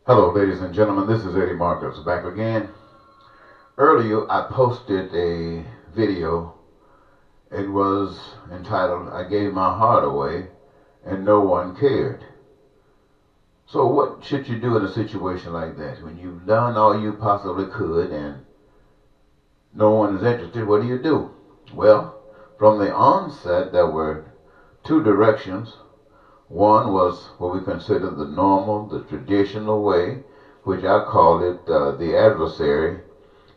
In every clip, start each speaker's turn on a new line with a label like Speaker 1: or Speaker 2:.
Speaker 1: Hello, ladies and gentlemen. This is Eddie Marcus back again. Earlier, I posted a video. It was entitled, I Gave My Heart Away and No One Cared. So, what should you do in a situation like that? When you've done all you possibly could and no one is interested, what do you do? Well, from the onset, there were two directions. One was what we consider the normal, the traditional way, which I call it the adversary,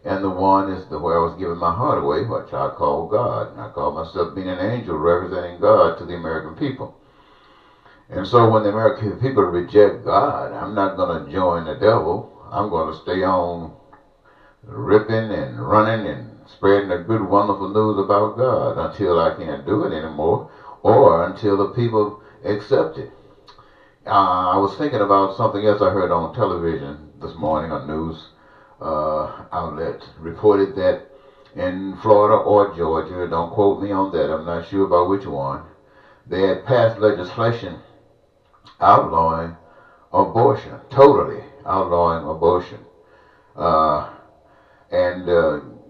Speaker 1: and the one is the where I was giving my heart away, which I call God. And I call myself being an angel representing God to the American people. And so when the American people reject God, I'm not going to join the devil. I'm going to stay on ripping and running and spreading the good, wonderful news about God until I can't do it anymore, or until the people accept it. I was thinking about something else I heard on television this morning. A news outlet reported that in Florida or Georgia, don't quote me on that, I'm not sure about which one, they had passed legislation outlawing abortion, totally outlawing abortion. Uh, and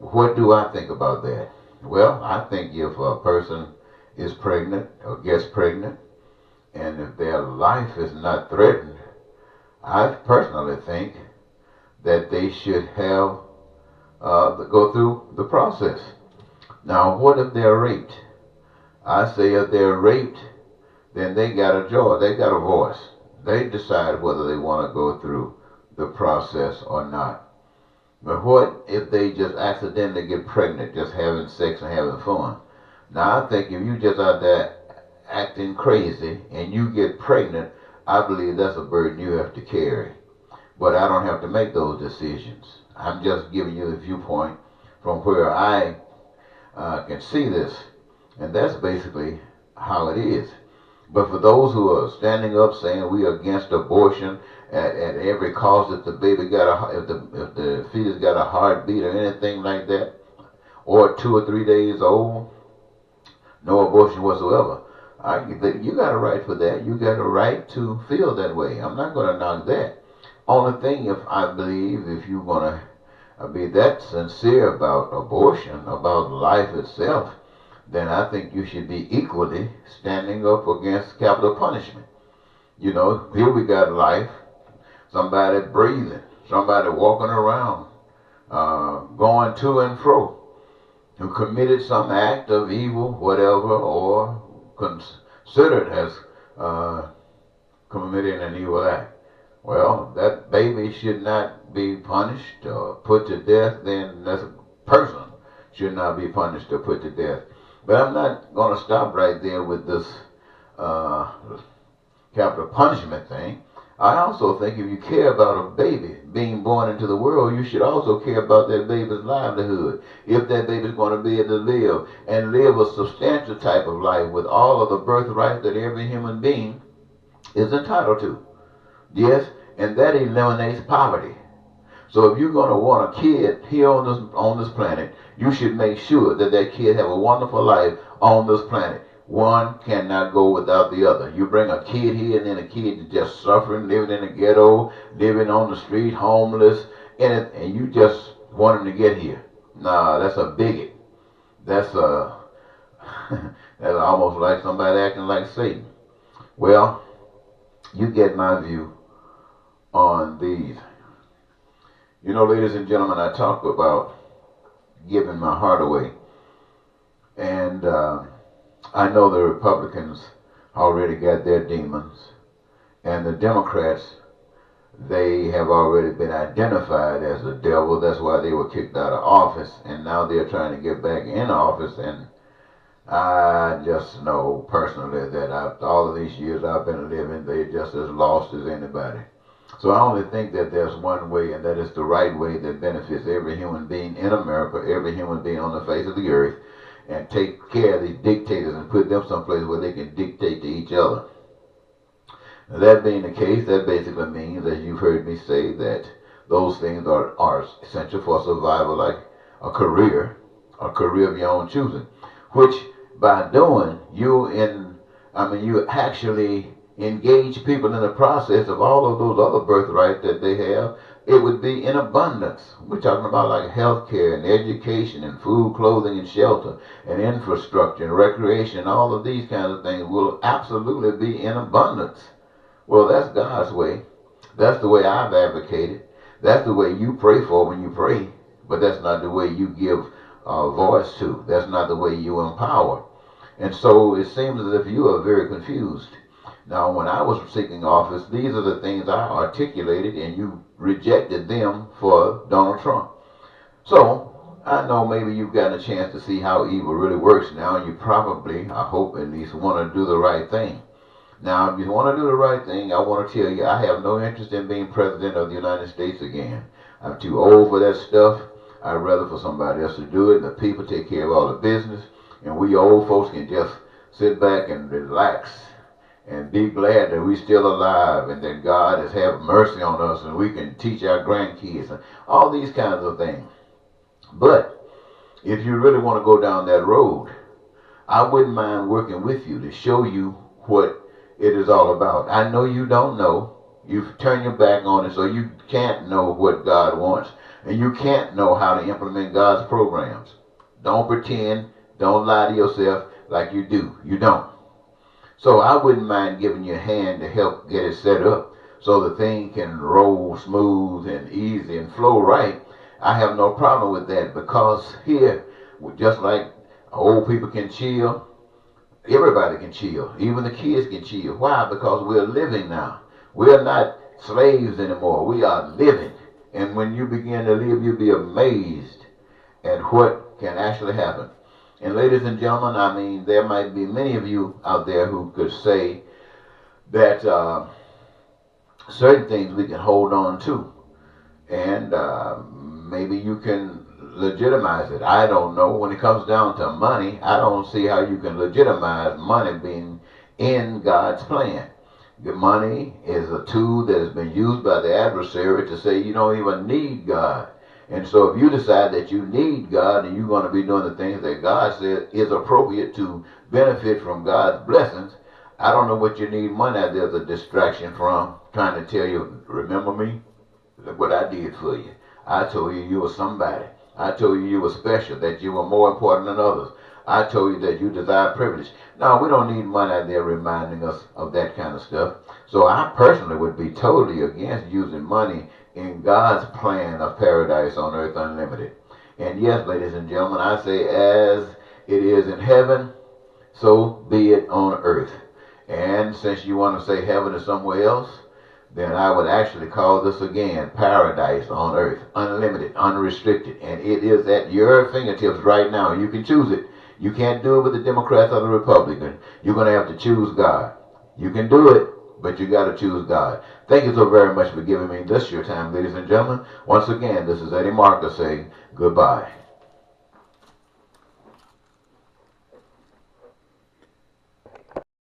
Speaker 1: what do I think about that? Well, I think if a person is pregnant or gets pregnant, and if their life is not threatened, I personally think that they should have go through the process. Now, what if they're raped? I say if they're raped, then they got a joy, they got a voice. They decide whether they want to go through the process or not. But what if they just accidentally get pregnant, just having sex and having fun? Now, I think if you just out there acting crazy and you get pregnant, I believe that's a burden you have to carry. But I don't have to make those decisions. I'm just giving you the viewpoint from where I can see this. And that's basically how it is. But for those who are standing up saying we are against abortion at every cost, if the baby got if the fetus got a heartbeat or anything like that, or 2 or 3 days old, no abortion whatsoever. You got a right for that. You got a right to feel that way. I'm not going to knock that. Only thing, if I believe, if you're going to be that sincere about abortion, about life itself, then I think you should be equally standing up against capital punishment. You know, here we got life, somebody breathing, somebody walking around, going to and fro, who committed some act of evil, whatever, or considered as committing an evil act. Well, that baby should not be punished or put to death, then that person should not be punished or put to death. But I'm not going to stop right there with this capital punishment thing. I also think if you care about a baby being born into the world, you should also care about that baby's livelihood. If that baby's going to be able to live and live a substantial type of life with all of the birthright that every human being is entitled to. Yes, and that eliminates poverty. So if you're going to want a kid here on this planet, you should make sure that that kid have a wonderful life on this planet. One cannot go without the other. You bring a kid here and then a kid is just suffering, living in the ghetto, living on the street, homeless, and you just want him to get here. Nah, that's a bigot. That's that's almost like somebody acting like Satan. Well, you get my view on these. You know, ladies and gentlemen, I talk about giving my heart away. And I know the Republicans already got their demons. And the Democrats, they have already been identified as the devil. That's why they were kicked out of office. And now they're trying to get back in office. And I just know personally that all of these years I've been living, they're just as lost as anybody. So I only think that there's one way, and that is the right way that benefits every human being in America, every human being on the face of the earth, and take care of these dictators and put them someplace where they can dictate to each other. Now, that being the case, that basically means, as you've heard me say, that those things are essential for survival, like a career of your own choosing, which by doing, you actually engage people in the process of all of those other birthrights that they have, it would be in abundance. We're talking about like health care and education and food, clothing, and shelter and infrastructure and recreation and all of these kinds of things will absolutely be in abundance. Well, that's God's way. That's the way I've advocated. That's the way you pray for when you pray. But that's not the way you give voice to. That's not the way you empower. And so it seems as if you are very confused. Now, when I was seeking office, these are the things I articulated, and you rejected them for Donald Trump. So, I know maybe you've gotten a chance to see how evil really works now, and you probably, I hope at least, want to do the right thing. Now, if you want to do the right thing, I want to tell you, I have no interest in being president of the United States again. I'm too old for that stuff. I'd rather for somebody else to do it, and the people take care of all the business, and we old folks can just sit back and relax and be glad that we're still alive and that God has had mercy on us and we can teach our grandkids and all these kinds of things. But if you really want to go down that road, I wouldn't mind working with you to show you what it is all about. I know you don't know. You've turned your back on it, so you can't know what God wants, and you can't know how to implement God's programs. Don't pretend. Don't lie to yourself like you do. You don't. So I wouldn't mind giving you a hand to help get it set up so the thing can roll smooth and easy and flow right. I have no problem with that, because here, just like old people can chill, everybody can chill. Even the kids can chill. Why? Because we're living now. We're not slaves anymore. We are living. And when you begin to live, you'll be amazed at what can actually happen. And ladies and gentlemen, I mean, there might be many of you out there who could say that certain things we can hold on to. And maybe you can legitimize it. I don't know. When it comes down to money, I don't see how you can legitimize money being in God's plan. The money is a tool that has been used by the adversary to say you don't even need God. And so if you decide that you need God and you're going to be doing the things that God said is appropriate to benefit from God's blessings, I don't know what you need money as a distraction from, trying to tell you, remember me? Look what I did for you. I told you you were somebody. I told you you were special, that you were more important than others. I told you that you desire privilege. No, we don't need money out there reminding us of that kind of stuff. So I personally would be totally against using money in God's plan of paradise on earth unlimited. And yes, ladies and gentlemen, I say as it is in heaven, so be it on earth. And since you want to say heaven is somewhere else, then I would actually call this again paradise on earth, unlimited, unrestricted. And it is at your fingertips right now. You can choose it. You can't do it with the Democrats or the Republicans. You're going to have to choose God. You can do it, but you got to choose God. Thank you so very much for giving me this your time, ladies and gentlemen. Once again, this is Eddie Marcus saying goodbye.